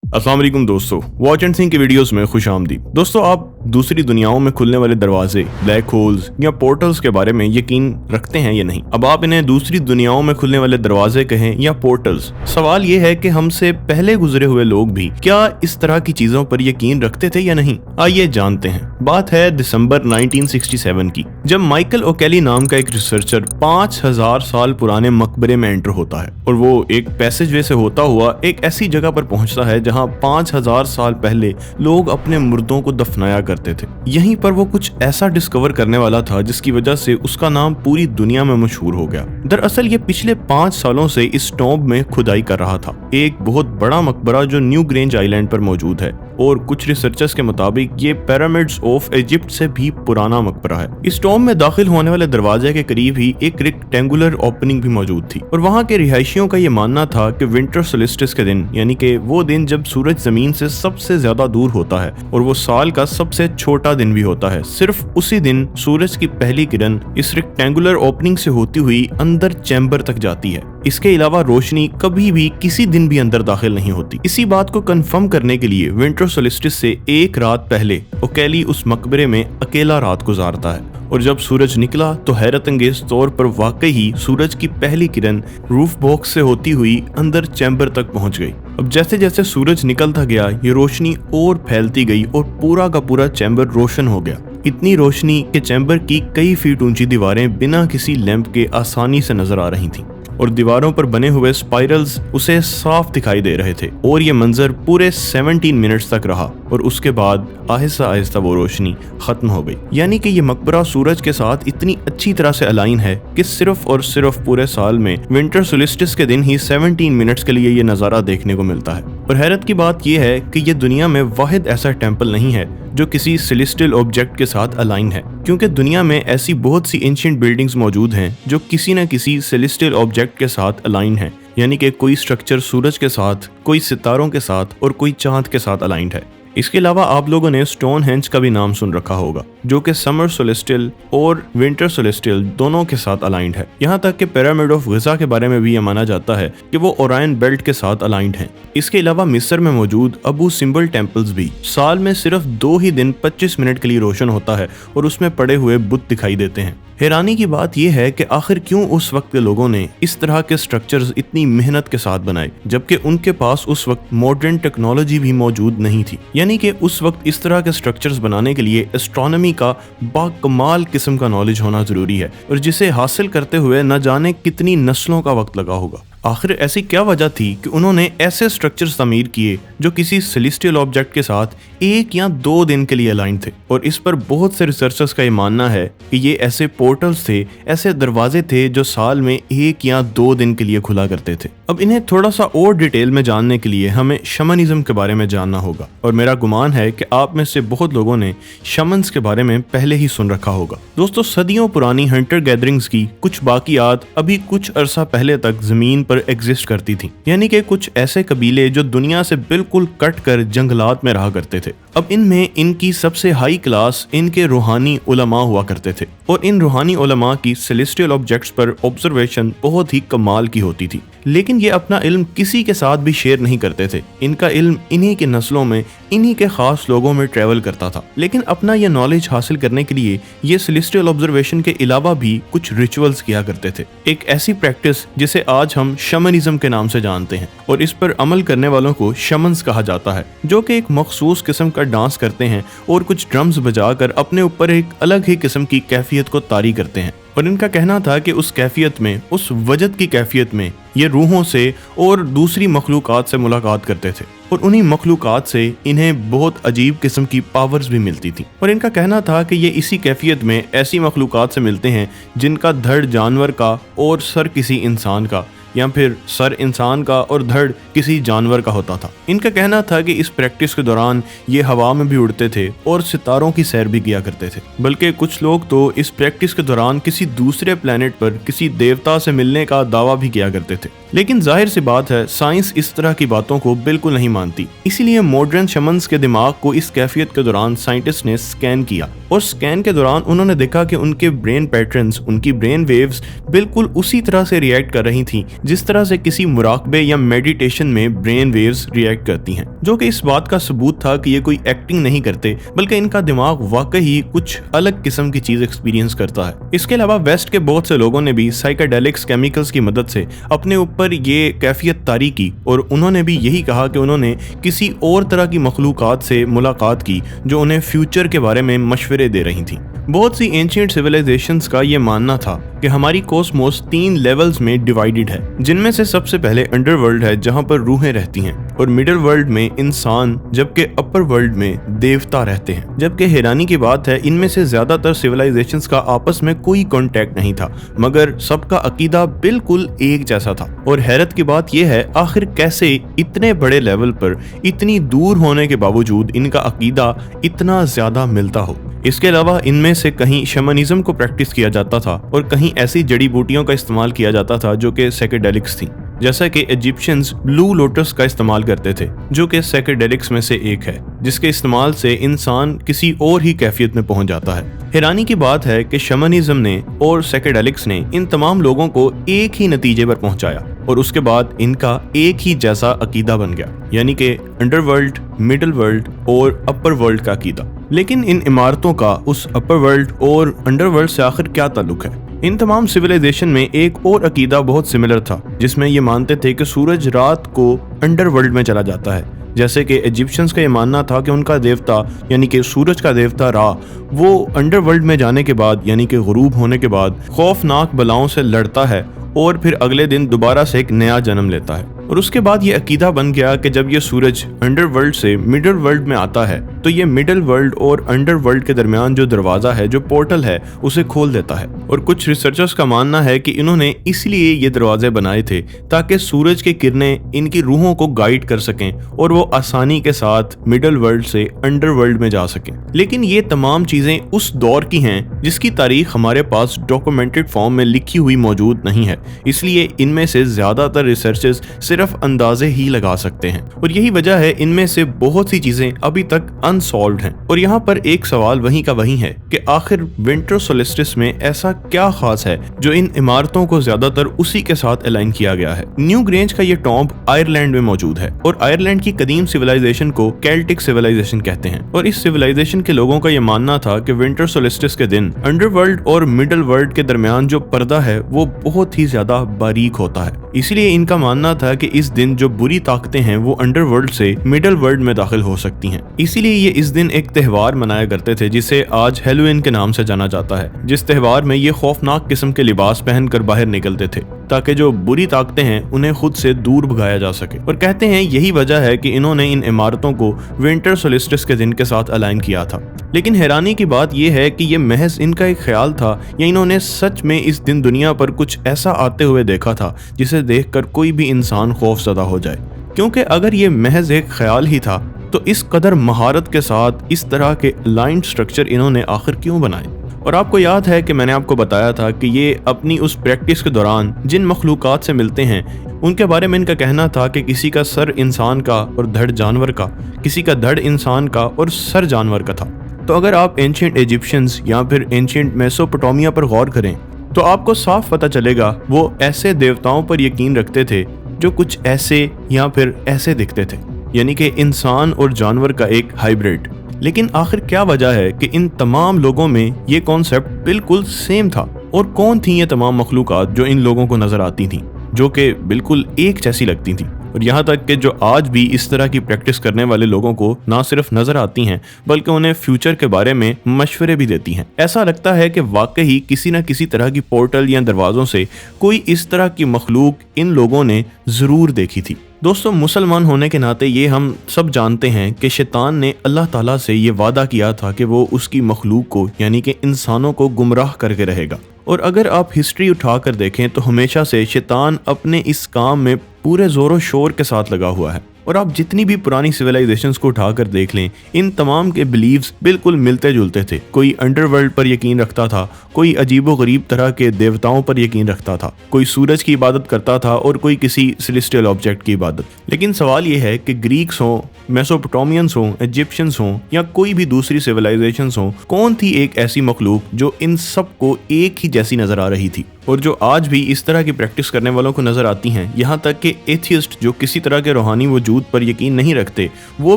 अस्सलाम वालेकुम दोस्तों, वॉच एंड थिंक की वीडियोस में खुश आमदीद। दोस्तों, आप दूसरी दुनियाओं में खुलने वाले दरवाजे, ब्लैक होल्स या पोर्टल्स के बारे में यकीन रखते हैं या नहीं? अब आप इन्हें दूसरी दुनियाओं में खुलने वाले दरवाजे कहें या पोर्टल्स, सवाल ये है कि हमसे पहले गुजरे हुए लोग भी क्या इस तरह की चीजों पर यकीन रखते थे या नहीं। आइए जानते हैं। बात है दिसंबर 1967 की, जब माइकल ओकेली नाम का एक रिसर्चर 5000 साल पुराने मकबरे में एंटर होता है और वो एक पैसेज वे से होता हुआ एक ऐसी जगह पर पहुंचता है जहां 5000 साल पहले लोग अपने मुर्दों को दफनाया करते थे। यहीं पर वो कुछ ऐसा डिस्कवर करने वाला था जिसकी वजह से उसका नाम पूरी दुनिया में मशहूर हो गया। दरअसल ये पिछले 5 सालों से इस टॉम्ब में खुदाई कर रहा था, एक बहुत बड़ा मकबरा जो न्यू ग्रेंज आइलैंड पर मौजूद है और कुछ रिसर्चर्स के मुताबिक ये पिरामिड्स ऑफ इजिप्ट से भी पुराना मकबरा है। इस टॉम्ब में दाखिल होने वाले दरवाजे के करीब ही एक रेक्टेंगुलर ओपनिंग भी मौजूद थी और वहां के रिहायशियों का ये मानना था कि विंटर सोलिस्टिस के दिन, यानी कि वो दिन जब सूरज जमीन से सबसे ज्यादा दूर होता है और वो साल का सबसे छोटा दिन भी होता है, सिर्फ उसी दिन सूरज की पहली किरण इस रेक्टेंगुलर ओपनिंग से होती हुई अंदर चैम्बर तक जाती है। इसके अलावा रोशनी कभी भी किसी दिन भी अंदर दाखिल नहीं होती। इसी बात को कंफर्म करने के लिए विंटर सोलिस्टिस से एक रात पहले ओकेली उस मकबरे में अकेला रात गुजारता है और जब सूरज निकला तो हैरत अंगेज तौर पर वाकई ही सूरज की पहली किरण रूफ बॉक्स से होती हुई अंदर चैम्बर तक पहुंच गई। अब जैसे जैसे सूरज निकलता गया ये रोशनी और फैलती गई और पूरा का पूरा चैम्बर रोशन हो गया। इतनी रोशनी कि चैम्बर की कई फीट ऊंची दीवारें बिना किसी लैंप के आसानी से नजर आ रही थीं और दीवारों पर बने हुए स्पाइरल्स उसे साफ दिखाई दे रहे थे। और ये मंजर पूरे 17 मिनट्स तक रहा और उसके बाद आहिस्ता आहिस्ता वो रोशनी खत्म हो गई। यानी कि ये मकबरा सूरज के साथ इतनी अच्छी तरह से अलाइन है कि सिर्फ और सिर्फ पूरे साल में विंटर सोलिस्टिस के दिन ही 17 मिनट्स के लिए ये नज़ारा देखने को मिलता है। और हैरत की बात यह है कि ये दुनिया में वाहिद ऐसा टेम्पल नहीं है जो किसी सेलेस्टियल ऑब्जेक्ट के साथ अलाइन है, क्योंकि दुनिया में ऐसी बहुत सी एंशिएंट बिल्डिंग्स मौजूद हैं जो किसी न किसी सेलेस्टियल ऑब्जेक्ट के साथ अलाइन है। यानी कि कोई स्ट्रक्चर सूरज के साथ, कोई सितारों के साथ और कोई चांद के साथ अलाइंड है। इसके अलावा आप लोगों ने स्टोनहेंज का भी नाम सुन रखा होगा, जो कि समर सोलेस्टियल और विंटर सोलेस्टियल दोनों के साथ अलाइंड है। यहाँ तक कि पिरामिड ऑफ गिज़ा के बारे में भी यह माना जाता है कि वो ओरायन बेल्ट के साथ अलाइंड हैं। इसके अलावा मिस्र में मौजूद अबू सिम्बल टेम्पल्स भी साल में सिर्फ 2 ही दिन 25 मिनट के लिए रोशन होता है और उसमें पड़े हुए बुत दिखाई देते हैं। हैरानी की बात यह है कि आखिर क्यों उस वक्त के लोगों ने इस तरह के स्ट्रक्चर्स इतनी मेहनत के साथ बनाए, जबकि उनके पास उस वक्त मॉडर्न टेक्नोलॉजी भी मौजूद नहीं थी। यानी कि उस वक्त इस तरह के स्ट्रक्चर्स बनाने के लिए एस्ट्रोनॉमी का बाकमाल किस्म का नॉलेज होना जरूरी है और जिसे हासिल करते हुए न जाने कितनी नस्लों का वक्त लगा होगा। आखिर ऐसी क्या वजह थी कि उन्होंने ऐसे स्ट्रक्चर्स तामीर किए जो किसी सेलेस्टियल ऑब्जेक्ट के साथ 1 या 2 दिन के लिए अलाइन थे? और इस पर बहुत से रिसर्चर्स का ये मानना है कि ये ऐसे पोर्टल्स थे, ऐसे दरवाजे थे जो साल में 1 या 2 दिन के लिए खुला करते थे। अब इन्हें थोड़ा सा और डिटेल में जानने के लिए हमें शमनिज्म के बारे में जानना होगा और मेरा गुमान है कि आप में से बहुत लोगों ने शमन्स के बारे में पहले ही सुन रखा होगा। दोस्तों, सदियों पुरानी हंटर गैदरिंग्स की कुछ बाकियात अभी कुछ अरसा पहले तक जमीन पर एग्जिस्ट करती थी। यानी कि कुछ ऐसे कबीले जो दुनिया से बिल्कुल कट कर जंगलात में रहा करते थे। अब इनमें इनकी सबसे हाई क्लास इनके रूहानी उलमा हुआ करते थे और इन रूहानी उलमा की सेलेस्टियल ऑब्जेक्ट्स पर ऑब्जर्वेशन बहुत ही कमाल की होती थी। लेकिन ये अपना इल्म किसी के साथ भी शेयर नहीं करते थे। इनका इल्म इन्हीं के नस्लों में, इन्हीं के खास लोगों में ट्रेवल करता था। लेकिन अपना यह नॉलेज हासिल करने के लिए ये सेलेस्टियल ऑब्जर्वेशन के अलावा भी कुछ रिचुअल्स किया करते थे। एक ऐसी प्रैक्टिस जिसे आज हम शमनिज्म के नाम से जानते हैं और इस पर अमल करने वालों को शमन्स कहा जाता है, जो कि एक मखसूस किस्म का डांस करते हैं और कुछ ड्रम्स बजाकर अपने ऊपर एक अलग ही किस्म की कैफियत को तारी करते हैं। और इनका कहना था कि उस कैफियत में, उस वजद की कैफियत में ये रूहों से और दूसरी मखलूकात से मुलाकात करते थे और उन्हीं मखलूकात से इन्हें बहुत अजीब किस्म की पावर्स भी मिलती थी। और इनका कहना था कि ये इसी कैफियत में ऐसी मखलूकात से मिलते हैं जिनका धड़ जानवर का और सर किसी इंसान का, या फिर सर इंसान का और धड़ किसी जानवर का होता था। इनका कहना था कि इस प्रैक्टिस के दौरान ये हवा में भी उड़ते थे और सितारों की सैर भी किया करते थे। बल्कि कुछ लोग तो इस प्रैक्टिस के दौरान किसी दूसरे प्लेनेट पर किसी देवता से मिलने का दावा भी किया करते थे। लेकिन जाहिर सी बात है, साइंस इस तरह की बातों को बिल्कुल नहीं मानती। इसीलिए मॉडर्न शमन्स के दिमाग को इस कैफियत के दौरान साइंटिस्ट ने स्कैन किया और स्कैन के दौरान उन्होंने देखा कि उनके ब्रेन पैटर्न्स, उनकी ब्रेन वेव्स बिल्कुल उसी तरह से रिएक्ट कर रही थी जिस तरह से किसी मुराकबे या मेडिटेशन में ब्रेन वेव्स रिएक्ट करती हैं, जो कि इस बात का सबूत था कि ये कोई एक्टिंग नहीं करते बल्कि इनका दिमाग वाकई ही कुछ अलग किस्म की चीज एक्सपीरियंस करता है। इसके अलावा वेस्ट के बहुत से लोगों ने भी साइकेडेलिक्स केमिकल्स की मदद से अपने ऊपर ये कैफियत तारी की और उन्होंने भी यही कहा कि उन्होंने किसी और तरह की मखलूकात से मुलाकात की जो उन्हें फ्यूचर के बारे में मशवरे दे रही थी। बहुत सी एंशिएंट सिविलाइजेशंस का ये मानना था कि हमारी कॉस्मोस 3 लेवल्स में डिवाइडेड है, जिनमें से सबसे पहले अंडरवर्ल्ड है जहां पर रूहें रहती हैं, और मिडिल वर्ल्ड में इंसान, जबकि अपर वर्ल्ड में देवता रहते हैं। जबकि हैरानी की बात है इनमें से ज्यादातर सिविलाइजेशंस का आपस में कोई कांटेक्ट नहीं था, मगर सबका अकीदा बिल्कुल एक जैसा था। और हैरत की बात यह है आखिर कैसे इतने बड़े लेवल पर इतनी दूर होने के बावजूद इनका अकीदा इतना ज्यादा मिलता हो। इसके अलावा इनमें से कहीं शमनिज्म को प्रैक्टिस किया जाता था और कहीं ऐसी जड़ी बूटियों का इस्तेमाल किया जाता था जो कि साइकेडेलिक्स थी, जैसा कि इजिप्शियंस ब्लू लोटस का इस्तेमाल करते थे जो कि साइकेडेलिक्स में से एक है, जिसके इस्तेमाल से इंसान किसी और ही कैफियत में पहुंच जाता है। हैरानी की बात है कि शमनिज्म ने और साइकेडेलिक्स ने इन तमाम लोगों को एक ही नतीजे पर पहुंचाया और उसके बाद इनका एक ही जैसा अकीदा बन गया, यानी कि अंडरवर्ल्ड, मिडिल वर्ल्ड और अपर वर्ल्ड का अकीदा। लेकिन इन इमारतों का उस अपर वर्ल्ड और अंडरवर्ल्ड से आखिर क्या ताल्लुक है? इन तमाम सिविलाइजेशन में एक और अकीदा बहुत सिमिलर था जिसमें ये मानते थे कि सूरज रात को अंडरवर्ल्ड में चला जाता है। जैसे कि इजिप्शियंस का ये मानना था कि उनका देवता यानी कि सूरज का देवता रा वो अंडरवर्ल्ड में जाने के बाद यानी कि गुरूब होने के बाद खौफनाक बलाओं से लड़ता है और फिर अगले दिन दोबारा से एक नया जन्म लेता है। और उसके बाद ये अकीदा बन गया कि जब ये सूरज अंडरवर्ल्ड से मिडिल वर्ल्ड में आता है तो ये मिडिल वर्ल्ड और अंडरवर्ल्ड के दरमियान जो दरवाजा है, जो पोर्टल है, उसे खोल देता है। और कुछ रिसर्चर्स का मानना है कि इन्होंने इसलिए ये दरवाजे बनाए थे ताकि सूरज की किरणें इनकी रूहों को गाइड कर सकें और वो आसानी के साथ मिडिल वर्ल्ड से अंडरवर्ल्ड में जा सकें। लेकिन ये तमाम चीजें उस दौर की हैं जिसकी तारीख हमारे पास डॉक्यूमेंटेड फॉर्म में लिखी हुई मौजूद नहीं है, इसलिए इनमें से ज्यादातर रिसर्चर्स सिर्फ अंदाजे ही लगा सकते हैं। और यही वजह है इनमें से बहुत सी चीजें अभी तक अनसॉल्व्ड हैं। और यहाँ पर एक सवाल वहीं का वहीं है कि आखिर विंटर सोलिस्टिस में ऐसा क्या खास है जो इन इमारतों को ज्यादातर उसी के साथ अलाइन किया गया है। न्यू ग्रेंज का ये टॉम्ब आयरलैंड में मौजूद है और आयरलैंड की कदीम सिविलाइजेशन को केल्टिक सिविलाइजेशन कहते हैं। और इस सिविलाइजेशन के लोगों का ये मानना था कि विंटर सोलिस्टिस के दिन अंडरवर्ल्ड और मिडिल वर्ल्ड के दरमियान जो पर्दा है वो बहुत ही ज्यादा बारीक होता है। इसलिए इनका मानना था कि इस दिन जो बुरी ताकतें हैं वो अंडरवर्ल्ड से मिडिल वर्ल्ड में दाखिल हो सकती हैं। इसीलिए ये इस दिन एक त्यौहार मनाया करते थे जिसे आज हैलोवीन के नाम से जाना जाता है, जिस त्यौहार में ये खौफनाक किस्म के लिबास पहनकर बाहर निकलते थे ताकि जो बुरी ताकतें हैं उन्हें खुद से दूर भगाया जा सके। और कहते हैं यही वजह है कि इन्होंने इन इमारतों को विंटर सोलिस्टिस के दिन के साथ अलाइन किया था। लेकिन हैरानी की बात यह है कि यह महज इनका एक ख्याल था या इन्होंने सच में इस दिन दुनिया पर कुछ ऐसा आते हुए देखा था जिसे देखकर कोई भी इंसान खौफजदा हो जाए। क्योंकि अगर ये महज एक ख्याल ही था तो इस कदर महारत के साथ इस तरह के अलाइंड स्ट्रक्चर इन्होंने आखिर क्यों बनाए। और आपको याद है कि मैंने आपको बताया था कि ये अपनी उस प्रैक्टिस के दौरान जिन मखलूकात से मिलते हैं उनके बारे में इनका कहना था कि किसी का सर इंसान का और धड़ जानवर का, किसी का धड़ इंसान का और सर जानवर का था। तो अगर आप एंशिएंट इजिप्शियंस या फिर एंशिएंट मेसोपोटामिया पर गौर करें तो आपको साफ पता चलेगा वो ऐसे देवताओं पर यकीन रखते थे जो कुछ ऐसे या फिर ऐसे दिखते थे, यानी कि इंसान और जानवर का एक हाइब्रिड। लेकिन आखिर क्या वजह है कि इन तमाम लोगों में ये कॉन्सेप्ट बिल्कुल सेम था? और कौन थी ये तमाम मखलूकात जो इन लोगों को नजर आती थी, जो कि बिल्कुल एक जैसी लगती थी? और यहाँ तक कि जो आज भी इस तरह की प्रैक्टिस करने वाले लोगों को ना सिर्फ नजर आती हैं बल्कि उन्हें फ्यूचर के बारे में मशवरे भी देती हैं। ऐसा लगता है कि वाकई किसी न किसी तरह की पोर्टल या दरवाजों से कोई इस तरह की मखलूक इन लोगों ने जरूर देखी थी। दोस्तों, मुसलमान होने के नाते ये हम सब जानते हैं कि शैतान ने अल्लाह ताला से ये वादा किया था कि वो उसकी मखलूक को यानी कि इंसानों को गुमराह करके रहेगा। और अगर आप हिस्ट्री उठाकर देखें तो हमेशा से शैतान अपने इस काम में पूरे जोरों शोर के साथ लगा हुआ है। और आप जितनी भी पुरानी सिविलाइजेशंस को उठाकर देख लें, इन तमाम के बिलीव्स बिल्कुल मिलते जुलते थे। कोई अंडरवर्ल्ड पर यकीन रखता था, कोई अजीबो-गरीब तरह के देवताओं पर यकीन रखता था, कोई सूरज की इबादत करता था और कोई किसी सेलेस्टियल ऑब्जेक्ट की इबादत। लेकिन सवाल यह है कि ग्रीक्स हों, मेसोपोटामियंस हों, इजिप्शियंस हों या कोई भी दूसरी सिविलाइजेशंस हों, कौन थी एक ऐसी मखलूक जो इन सबको एक ही जैसी नजर आ रही थी और जो आज भी इस तरह की प्रैक्टिस करने वालों को नजर आती हैं। यहाँ तक कि एथियस्ट जो किसी तरह के रूहानी वजूद पर यकीन नहीं रखते, वो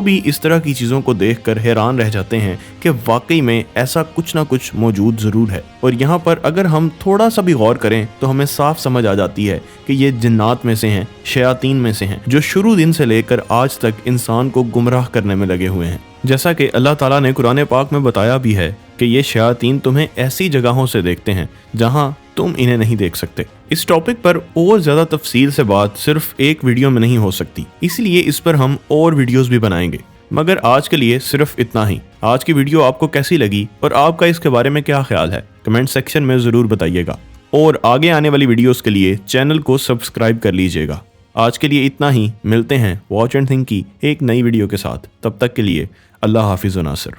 भी इस तरह की चीज़ों को देखकर हैरान रह जाते हैं कि वाकई में ऐसा कुछ ना कुछ मौजूद ज़रूर है। और यहाँ पर अगर हम थोड़ा सा भी गौर करें तो हमें साफ समझ आ जाती है कि ये जिन्नात में से हैं, शयातीन में से हैं, जो शुरू दिन से लेकर आज तक इंसान को गुमराह करने में लगे हुए हैं। जैसा कि अल्लाह ताला ने कुरान पाक में बताया भी है कि ये शयातीन तुम्हें ऐसी जगहों से देखते हैं जहां तुम इन्हें नहीं देख सकते। इस टॉपिक पर और ज़्यादा तफसील से बात सिर्फ एक वीडियो में नहीं हो सकती, इसलिए इस पर हम और वीडियोस भी बनाएंगे। मगर आज के लिए सिर्फ इतना ही। आज की वीडियो आपको कैसी लगी और आपका इसके बारे में क्या ख्याल है, कमेंट सेक्शन में ज़रूर बताइएगा और आगे आने वाली वीडियोस के लिए चैनल को सब्सक्राइब कर लीजिएगा। आज के लिए इतना ही, मिलते हैं वॉच एंड थिंक की एक नई वीडियो के साथ। तब तक के लिए अल्लाह हाफिज़ व नासिर।